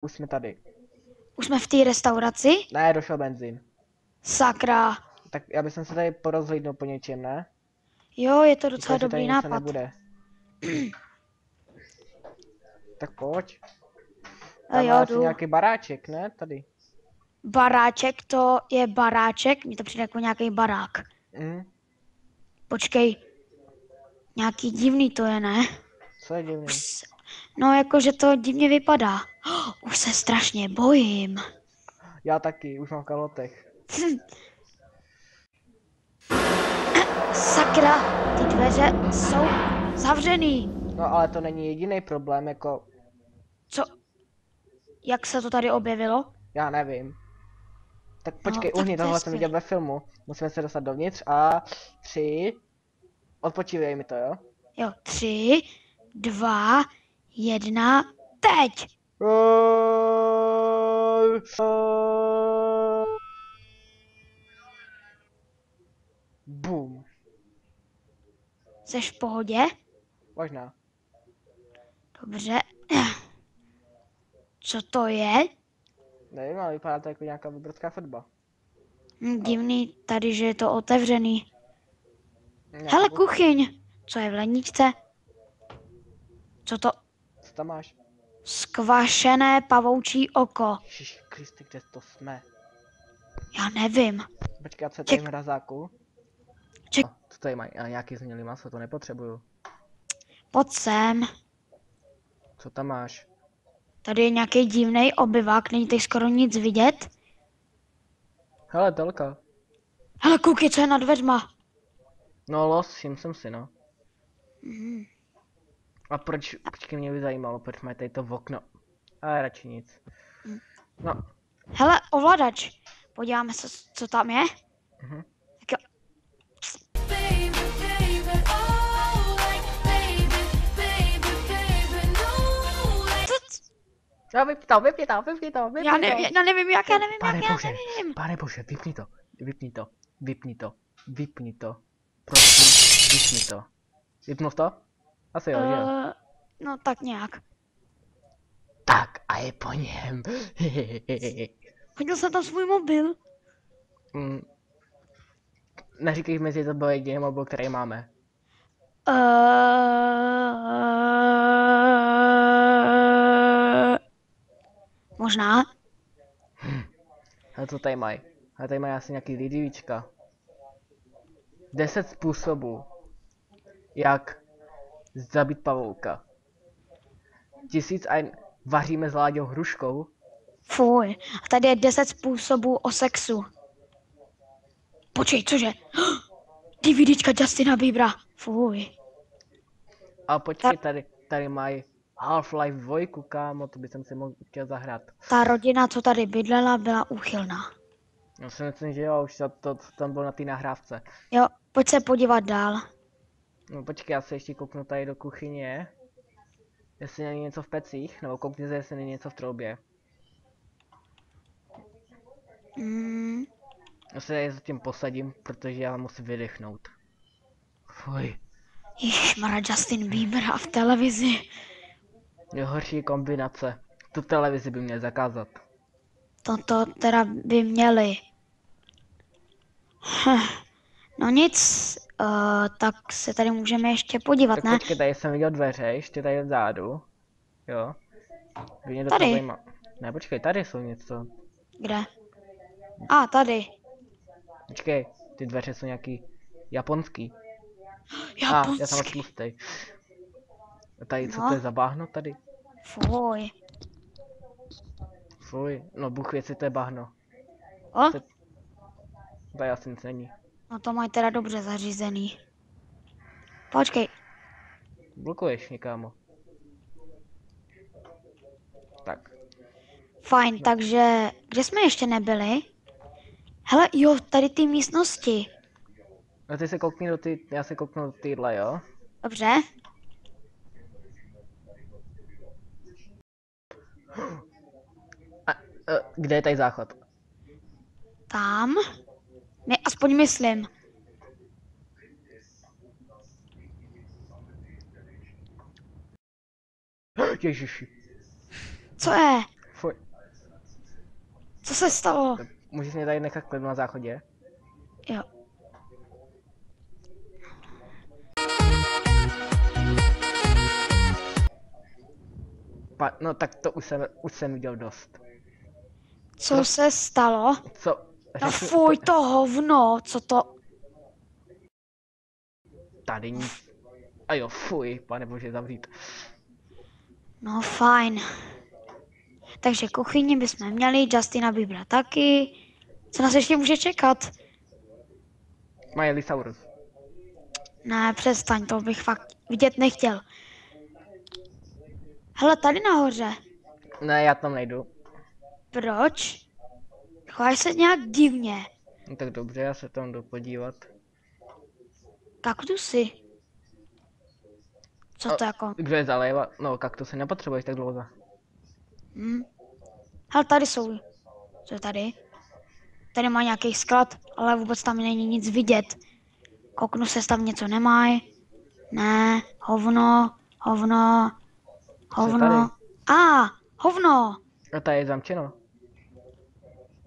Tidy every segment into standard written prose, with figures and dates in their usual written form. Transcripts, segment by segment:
Už jsme tady. Už jsme v té restauraci? Ne, došel benzín. Sakra. Tak já bych se tady porozhlídnul po něčem, ne? Jo, je to docela Říkal, že tady dobrý něco nápad. nebude. Tak pojď. A Tam jo, je asi jdu. nějaký baráček, ne? Tady. Baráček, to je baráček, mně to přijde jako nějaký barák. Počkej, nějaký divný to je, ne? Co je divný? No, jakože to divně vypadá. Už se strašně bojím. Já taky, už mám v kalotech. Sakra, ty dveře jsou zavřený. No ale to není jediný problém, jako... Co? Jak se to tady objevilo? Já nevím. Tak počkej, tak uhni, to je tohle jsem viděl skvělý. ve filmu. Musíme se dostat dovnitř a... 3... Odpočívej mi to, jo? Jo, 3, 2, 1, teď! Bum. Jseš v pohodě? Možná. Dobře. Co to je? Nevím, ale vypadá to jako nějaká obrovská chodba. Divný tady, že je to otevřený. Nějaká Hele, kuchyň. Co je v ledničce? Co to? Co tam máš? Skvašené pavoučí oko. Ježiš Kriste, kde to jsme? Já nevím. Počkej, co je tady v mrazáku? Ček. Co tady mají? Ale nějaký zhnilý maso, to nepotřebuju. Pojď sem. Co tam máš? Tady je nějaký divný obyvák, není tady skoro nic vidět. Hele, telka. Hele, koukej, co je nad dveřma. No los, všim jsem si, no. Mhm. A proč, počkej, mě by zajímalo, proč mají tady to okno. Ale radši nic. No. Hele, ovladač. Podíváme se, co tam je. Mhm. Tak jo. No, vypni to. Já nevím, já Pane bože, vypni to. Prosím, vypni to. Vypnul to? Asi jo, že jo? No tak nějak. Tak a je po něm. Hodil jsem tam svůj mobil. Neříkej mi, že to byl jediný mobil, který máme. Možná. A co tady mají? A tady mají asi nějaký lidivíčka. 10 způsobů, jak zabít pavouka. 1000 a vaříme s Láďou hruškou. Fuj. A tady je 10 způsobů o sexu. Počkej, cože? DVDčka Justina Biebera. Fuj. A počkej, tady mají Half-Life 2, kámo, to bych si mohl chtěl zahrát. Ta rodina, co tady bydlela, byla úchylná. Já si myslím, že jo, už to tam bylo na té nahrávce. Jo, pojď se podívat dál. No počkej, já se ještě kouknu tady do kuchyně. Jestli není něco v pecích, nebo koukni se, jestli není něco v troubě. Já se tady zatím posadím, protože já musím vydechnout. Fuj. Ježišmarja, Justin Bieber a v televizi. Je horší kombinace. Tu televizi by měl zakázat. Toto teda by měli. No nic, tak se tady můžeme ještě podívat, Tak ne? počkej, tady jsem viděl dveře, ještě tady vzadu. Jo. By mě Tady. zajímá. Ne, počkej, tady jsou něco. Kde? A, tady. Počkej, ty dveře jsou nějaký japonský. Já jsem moc Japonský. tlustej. A tady, co No. to je za bahno tady? Fuj. Fuj, no Bůh ví, jestli to je bahno. O? Tady asi nic není. No to mají teda dobře zařízený. Počkej. Blokuješ někámo. Tak. Fajn, takže kde jsme ještě nebyli? Hele, jo, tady ty místnosti. A ty se koukni do ty, já se kouknu do týhle, jo? Dobře. Kde je tady záchod? Tam. Aspoň myslím. Ježiši. Co je? Fuj. Co se stalo? Můžeš mě tady nechat klidno na záchodě? Jo. No tak to už jsem viděl dost. Co se stalo? Co? No fuj, to hovno, co to? Tady nic. A jo, fuj, pane bože, zavřít. No fajn. Takže kuchyni bychom měli, Justina vybrat taky. Co nás ještě může čekat? Mileysaurus. Ne, přestaň, to bych fakt vidět nechtěl. Hele, tady nahoře. Ne, já tam nejdu. Proč? Chováš se nějak divně. No tak dobře, já se tam jdu podívat. Kaktusy. Co to jako? Kdo je zaléva? No, kaktusy nepotřebuješ tak dlouho. Hele, tady jsou. Co je tady? Tady má nějaký sklad, ale vůbec tam není nic vidět. Kouknu se, tam něco nemají. Ne, hovno, hovno, hovno. Hovno. A tady je zamčeno.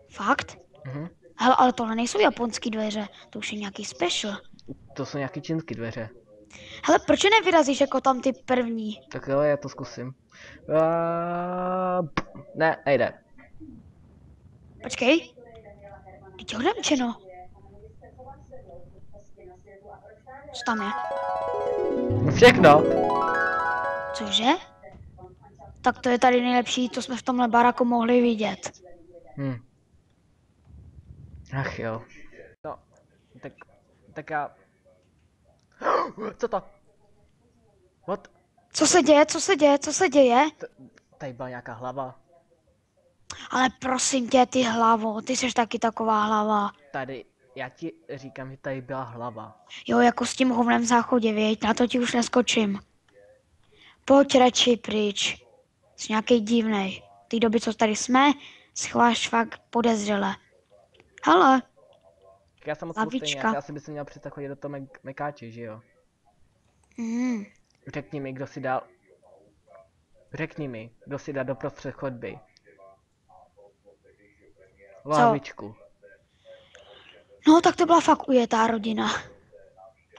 Fakt? Mhm. Hele, ale tohle nejsou japonský dveře, to už je nějaký special. To jsou nějaký čínský dveře. Hele, proč nevyrazíš jako tam ty první? Tak jo, já to zkusím. Ne, nejde. Počkej. Teď je odemčeno. Co tam je? Všechno. Cože? Tak to je tady nejlepší, co jsme v tomhle baraku mohli vidět. Ach jo. No, tak já... Co to? What? Co se děje, co se děje, co se děje? Tady byla nějaká hlava. Ale prosím tě, ty hlavo, ty jsi taky taková hlava. Tady, já ti říkám, že tady byla hlava. Jo, jako s tím hovnem v záchodě, věď, na to ti už neskočím. Pojď radši pryč. Jsi nějaký divnej. Ty doby, co tady jsme, schováš fakt podezřele. Hele, Já jsem moc lavička. já si bych měl přece chodit do toho mekáče, že jo? Mm. Řekni mi, kdo si dá doprostřed chodby. Lavičku. No, tak to byla fakt ujetá rodina.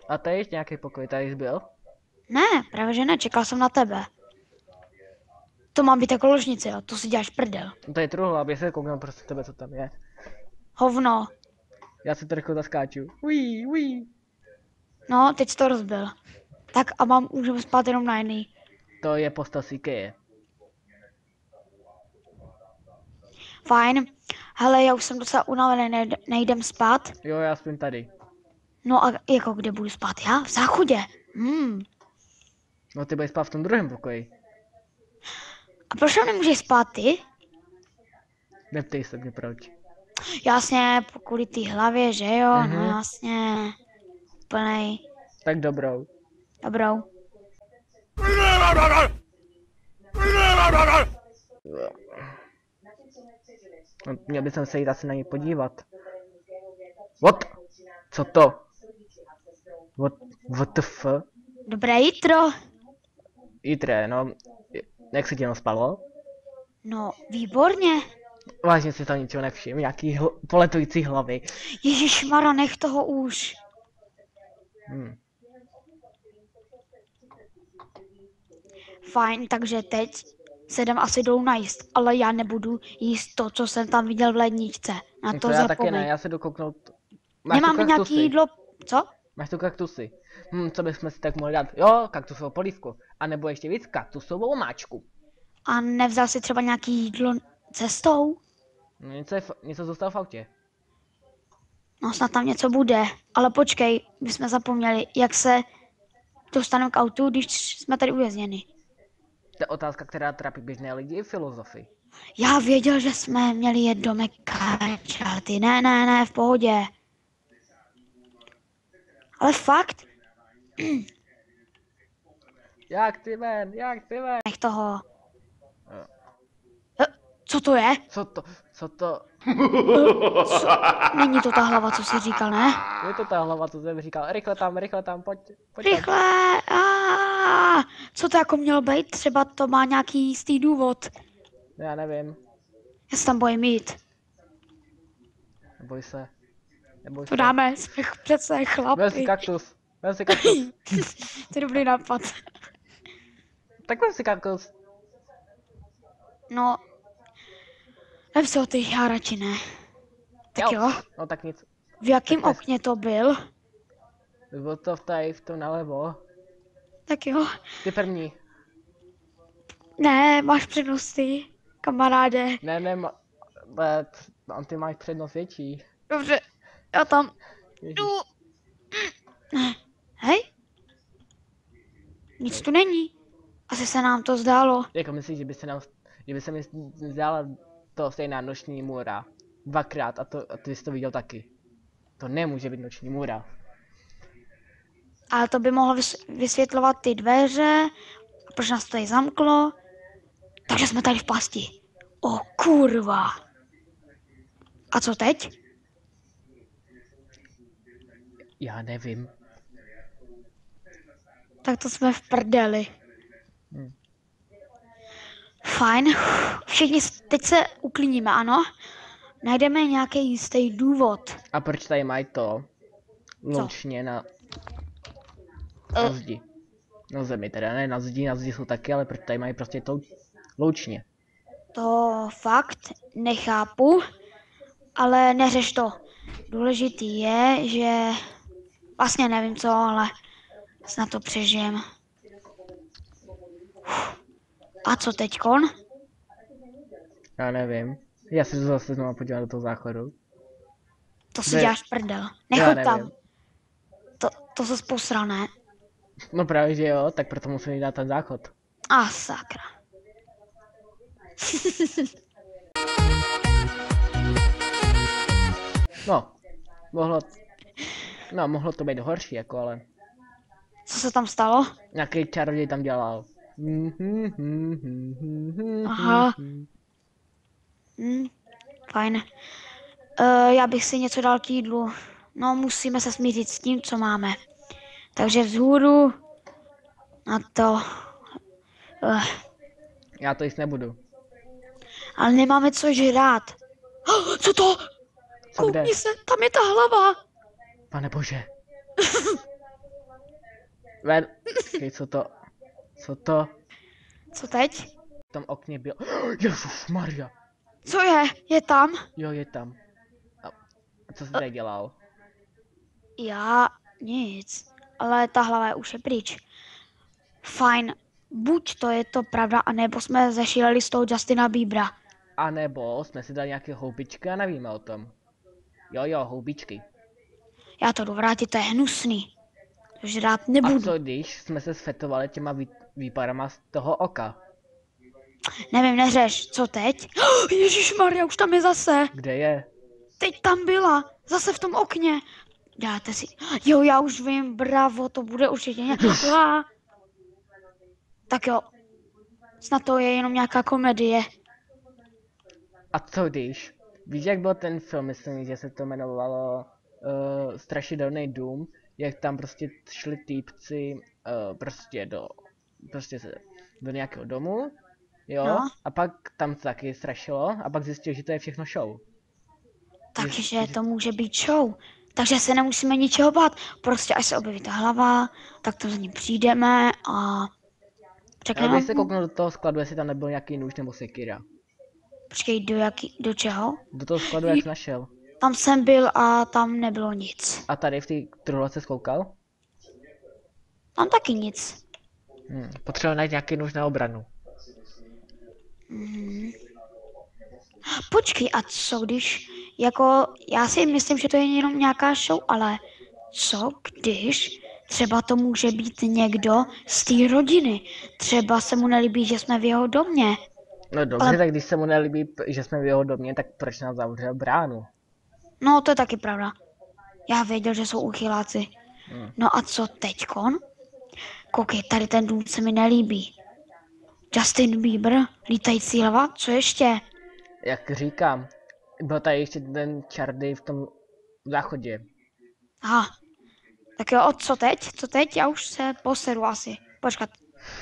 A tady ještě nějaký pokoj tady byl? Ne, právě že ne, čekal jsem na tebe. To má být jako ložnice, jo, to si děláš prdel. No tady je truhla, aby se kouknul prostě tebe, co tam je. Hovno. Já si to rychle zaskáču. Uí. No, teď jsi to rozbil. Tak a můžeme spát jenom na jedný. To je postel Sikeje. Fajn. Hele, já už jsem docela unavený, nejdem spát. Jo, já spím tady. No a jako kde budu spát já? V záchodě. No ty budeš spát v tom druhém pokoji. A proč tam nemůžeš spát ty? Neptej se mě proč. Jasně, kvůli té hlavě, že jo? No jasně. Plnej. Tak dobrou. Dobrou. No, měl bych se jít asi na něj podívat. What? Co to? What the f? Dobré jitro. Jitre, no. Jak se ti jenom spalo? No, výborně. Vážně si tam ničeho nevšim, nějaký poletující hlavy. Ježišmara, nech toho už. Fajn, takže teď se jdem asi dolů najíst, ale já nebudu jíst to, co jsem tam viděl v ledničce. Na to já taky zapomeň. ne, já se jdu kouknout. Nemáme nějaký jídlo, co? Máš tu kaktusy. Co bychom si tak mohli dát? Jo, kaktusovou polívku. A nebo ještě víc, kaktusovou máčku. A nevzal si třeba nějaký jídlo cestou? No, něco zůstalo v autě. No snad tam něco bude, ale počkej, my jsme zapomněli, jak se dostaneme k autu, když jsme tady uvězněni. To je otázka, která trápí běžné lidi i filozofy. Já věděl, že jsme měli jet do mekáče, ale ty ne, v pohodě. Ale fakt? Jak ty ven? Nech toho. Co to je? Co to? Není to ta hlava, co jsi říkal, ne? Je to ta hlava, co jsem říkal. Rychle tam, pojď tam. Rychle! Co to jako mělo být? Třeba to má nějaký jistý důvod. Já nevím. Já se tam bojím jít. Neboj se. Neboj To se. dáme, jsme přece Vem si chlapi. kaktus. Vem si kaktus. To je dobrý nápad. Tak vem si kaktus. No, vem si ho ty, já radši ne. Tak jo, No tak nic. v jakém Tak to je- okně to byl? Bylo to tady v tom nalevo. Tak jo. Ty první. Ne, máš přednost ty, kamaráde. Ne, ty máš přednost větší. Dobře, já tam Ježiš. jdu. Hej? Nic tu není. Asi se nám to zdálo. Jako myslíš, že by se mi zdála to stejná noční můra. Dvakrát a ty jsi to viděl taky. To nemůže být noční můra. Ale to by mohlo vysvětlovat ty dveře, proč nás to tady zamklo. Takže jsme tady v pasti. O kurva. A co teď? Já nevím. Tak to jsme v prdeli. Hm. Fajn. Všichni teď se uklidníme, ano? Najdeme nějaký jistý důvod. A proč tady mají to? Loučně na zdi. Na zemi teda, ne na zdi jsou taky, ale proč tady mají prostě to loučně. To fakt nechápu, ale neřeš to. Důležitý je, že vlastně nevím co, ale snad to přežijem. A co teďkon? Já nevím. Já se zase znovu podívám do toho záchodu. To si Ne. děláš prdel. Já Nechoď nevím. tam. To se posral, ne? No právě že jo, tak proto musím jít dát ten záchod. A sakra. No, mohlo to být horší jako, ale Co se tam stalo? nějaký čaroděj tam dělal. Aha. Fajn. Já bych si něco dal k jídlu. No, musíme se smířit s tím, co máme. Takže vzhůru na to. Já to jíst nebudu. Ale nemáme co žrát. Co to? Co kde? Koukni se, tam je ta hlava. Pane bože. Ven. Počkej, co to? Co to? Co teď? V tom okně bylo. Ježíš Maria. Co je? Je tam? Jo, je tam. A co jsi tady dělal? Já nic. Ale ta hlava je už je pryč. Fajn. Buď to je to pravda, anebo jsme zašíleli z toho Justina Biebera. A nebo jsme si dali nějaké houbičky a nevíme o tom. Jo, houbičky. Já to jdu vrátit, to je hnusný. To žrát A nebudu. co když jsme se sfetovali těma výparama z toho oka? Nevím, neřeš. Co teď? Ježišmarja, už tam je zase. Kde je? Teď tam byla. Zase v tom okně. Dáte si. Jo, já už vím, bravo, to bude určitě nějaká. Tak jo. Snad to je jenom nějaká komedie. A co když? Víš, jak byl ten film, myslím, že se to jmenovalo Strašidelný dům, jak tam prostě šli týpci do nějakého domu, jo, No. a pak tam to taky strašilo a pak zjistil, že to je všechno show. Takže to může být show. Takže se nemusíme ničeho bát. Prostě až se objeví ta hlava, tak tam za ní přijdeme a Já řekneme bych se mu. kouknul do toho skladu, jestli tam nebyl nějaký nůž nebo sekira. Počkej, do čeho? Do toho skladu, jak jsi našel. Tam jsem byl a tam nebylo nic. A tady v té truhle se zkoukal? Tam taky nic. Potřeboval najít nějaký nůž na obranu. Počkej, a co když, jako, já si myslím, že to je jenom nějaká show, ale co když třeba to může být někdo z té rodiny? Třeba se mu nelíbí, že jsme v jeho domě. No dobře, Ale- tak když se mu nelíbí, že jsme v jeho domě, tak proč nám zavřel bránu? No, to je taky pravda. Já věděl, že jsou uchyláci. No a co teďkon? Koukej, tady ten dům se mi nelíbí. Justin Bieber, lítající hlava, co ještě? Jak říkám, byl tady ještě ten čardej v tom záchodě. Aha, tak jo, co teď? Co teď? Já už se poseru asi. Počkat,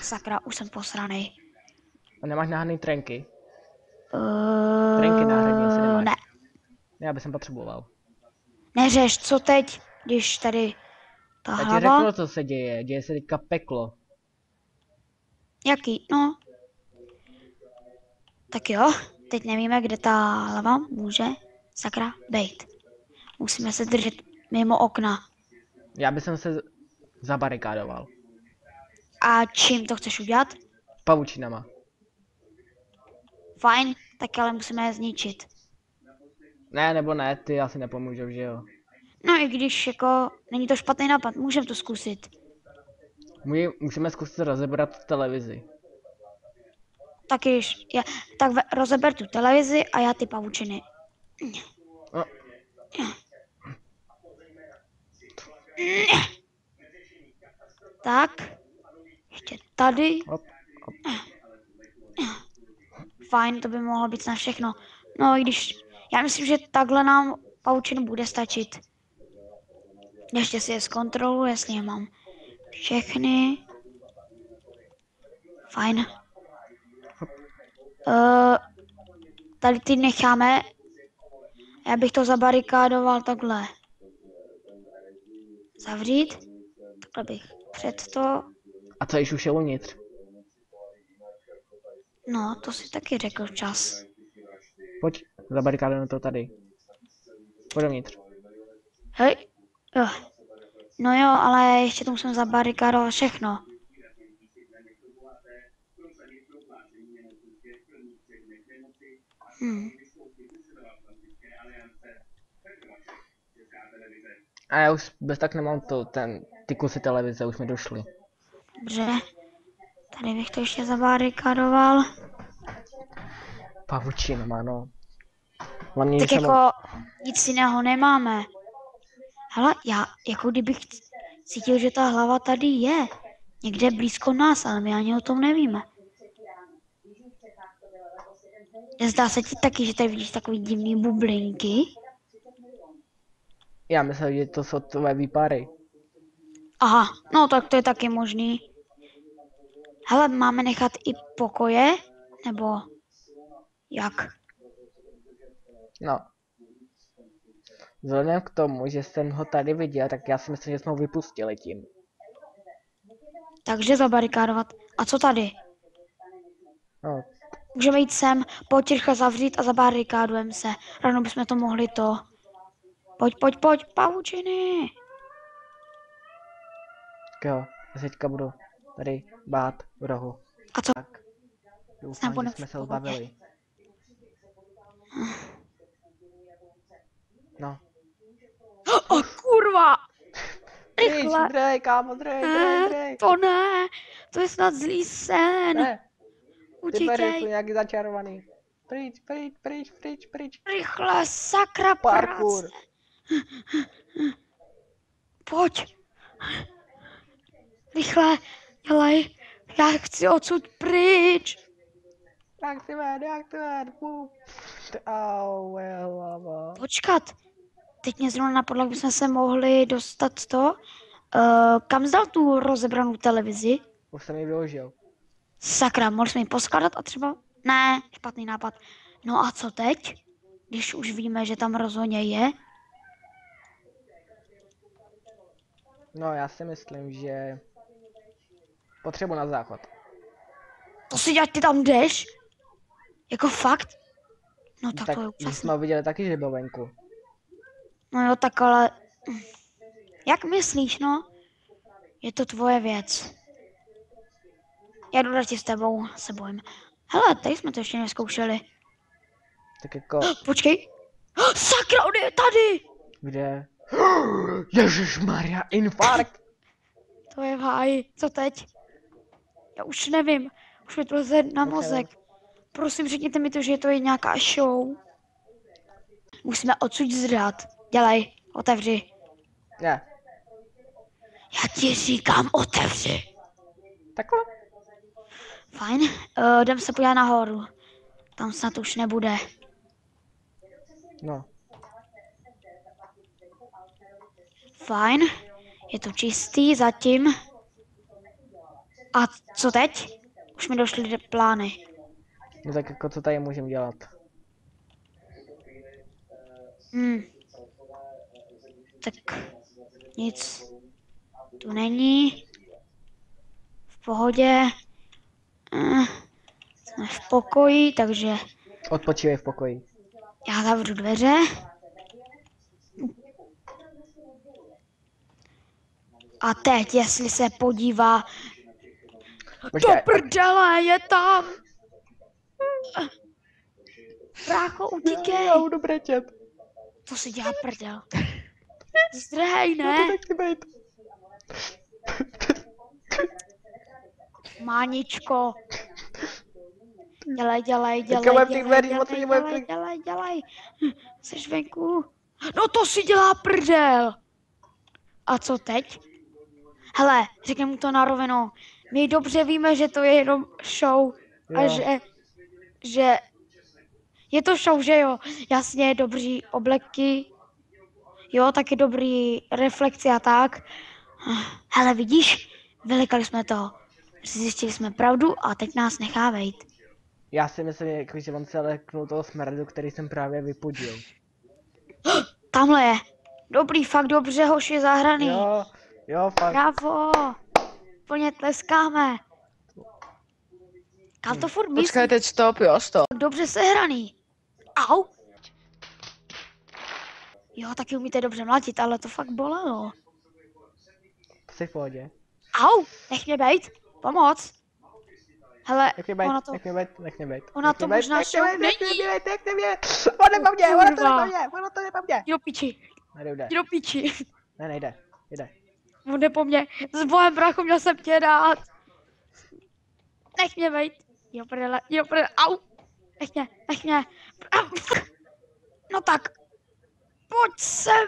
sakra, už jsem posranej. A nemáš náhodný trenky? Trenky náhradní, jestli nemáš. Ne, Já bych potřeboval. Neřeš, co teď, když tady ta Já ti hlava? řeknu, co se děje. Děje se teďka peklo. Jaký? No. Tak jo, teď nevíme, kde ta hlava může, sakra, bejt. Musíme se držet mimo okna. Já bych se zabarikádoval. A čím to chceš udělat? Pavučinama. Fajn, tak ale musíme je zničit. Ne, nebo ne, ty asi nepomůžou, že jo. No i když jako není to špatný nápad, můžeme to zkusit. Můžeme zkusit rozebrat televizi. Tak rozeber tu televizi a já ty pavučiny. No. Tak, ještě tady. Hop, hop. Fajn, to by mohlo být na všechno. No i když, já myslím, že takhle nám pavučin bude stačit. Ještě si je zkontroluji, jestli je mám všechny. Fajn. Tady ty necháme. Já bych to zabarikádoval takhle. Zavřít. Takhle bych před to. A co již už je uvnitř? No, to si taky řekl včas. Pojď, zabarikádujeme to tady. Pojď dovnitř. Hej. Jo. No jo, ale ještě to musím zabarikádovat všechno. A já už bez tak nemám ty kusy televize, už mi došly. Dobře. Tady bych to ještě zabarikádoval. Pavučinama, no. Hlavně, Tak jako nic jiného nemáme. Hele, já jako kdybych cítil, že ta hlava tady je. Někde blízko nás, ale my ani o tom nevíme. Nezdá se ti taky, že tady vidíš takový divný bublinky? Já myslím, že to jsou tvoje výpary. Aha, no tak to je taky možný. Hele, máme nechat i pokoje? Nebo jak? No. Vzhledem k tomu, že jsem ho tady viděl, tak já si myslím, že jsme ho vypustili tím. Takže zabarikádovat. A co tady? No. Můžeme jít sem, pojď rychle zavřít a zabarikádujeme se. Ráno bychom to mohli to. Pojď, pavučiny. Tak jo, já se teďka budu tady bát v rohu. A co? Tak. Doufám, Nebo že jsme se v pohodě. zbavili. No. O kurva! Pryč, Rychle! drej, kámo, drej. To ne! To je snad zlý sen! Ne, ty bery, Utíkej! jsou nějaký začarovaný. Pryč. Rychle, sakra Parkour. práce! Pojď! Rychle, dělej! Já chci odsud pryč! Jak ty ven, Au, hlava. Počkat! Teď mě zrovna napadlo, jak bychom se mohli dostat to. Kam zdal tu rozebranou televizi? Už jsem ji vyložil. Sakra, mohli jsme ji poskladat a třeba... Ne, špatný nápad. No a co teď? Když už víme, že tam rozhodně je. No, já si myslím, že potřebuji na záchod. To si dělat, ty tam jdeš? Jako fakt? No tak Tak to je my úžasné. jsme viděli taky, že byl venku. No jo, tak ale... Jak myslíš, no? Je to tvoje věc. Já jdu radši s tebou, se bojím. Hele, tady jsme to ještě neskoušeli. Tak jako, Počkej. Sakra, on je tady! kde? Ježišmarja, infarkt! To je v háji. Co teď? Já už nevím. Už mi to leze na mozek. Prosím, řekněte mi to, že to je nějaká show. Musíme odsud zdrát. Dělej, otevři. Ne, Já ti říkám, otevři. takhle? Fajn, jdem se podívat nahoru. Tam snad už nebude. No, Fajn, je to čistý zatím. A co teď? Už mi došly plány. no tak jako co tady můžeme dělat? Tak nic tu není. V pohodě. Jsme v pokoji, takže Odpočívej v pokoji. já zavřu dveře. A teď, jestli se podívá, Počkej, do prdele, je tam! Brácho, utíkej! já budu brečet. To si dělá prdel. Zdrhej, To ne? nechci být. Máničko. Dělej, Teďka ty dveří, moc mě bude dělej. Jseš venku? No to si dělá prdel. A co teď? Hele, řekni mu to na rovinu. My dobře víme, že to je jenom show. A že je to show, že jo? Jasně, dobrý obleky. Jo, taky dobrý reflexy a tak. Hele, vidíš? Vylikali jsme to. Zjistili jsme pravdu a teď nás nechá vejít. Já si myslím, jako, že on se leknul toho smradu, který jsem právě vypudil. Tamhle je. Dobrý, fakt dobře, hoši, zahraný. Jo, fakt. Bravo. Plně tleskáme. Kam to furt myslí? Počkej, teď stop, jo, stop. Dobře sehraný. Au. Jo, taky umíte dobře mlátit, ale to fakt bolelo. Jsi v pohodě. Au, nech mě bejt. Pomoc. Hele, Nech mě bejt, ona to... nech mě bejt. Ona to možná show není. Nech mě. Ono nepo mě, ono to nepo mě. Jdi do piči, Nejde. jdi do piči. Ne, nejde. On jde po mně. S bohem, brachu, měl jsem tě rád. Nech mě bejt. Jo, prdele, au. Nech mě. Au. No tak. Pojď sem.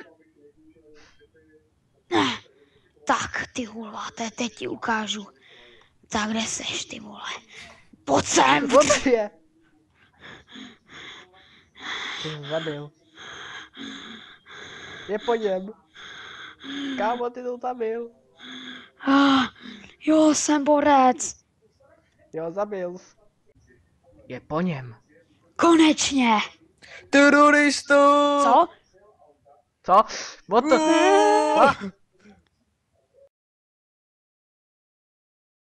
Tak, ty hulváte, teď ti ukážu. Tak, kde seš, ty vole? Pojď sem. On je. Ty jsi zabil. Je po něm. Kámo, ty to zabil. Jo, jsem borec. Jo, zabil jsi. Je po něm. Konečně. Teroristo! Co? Co? What the...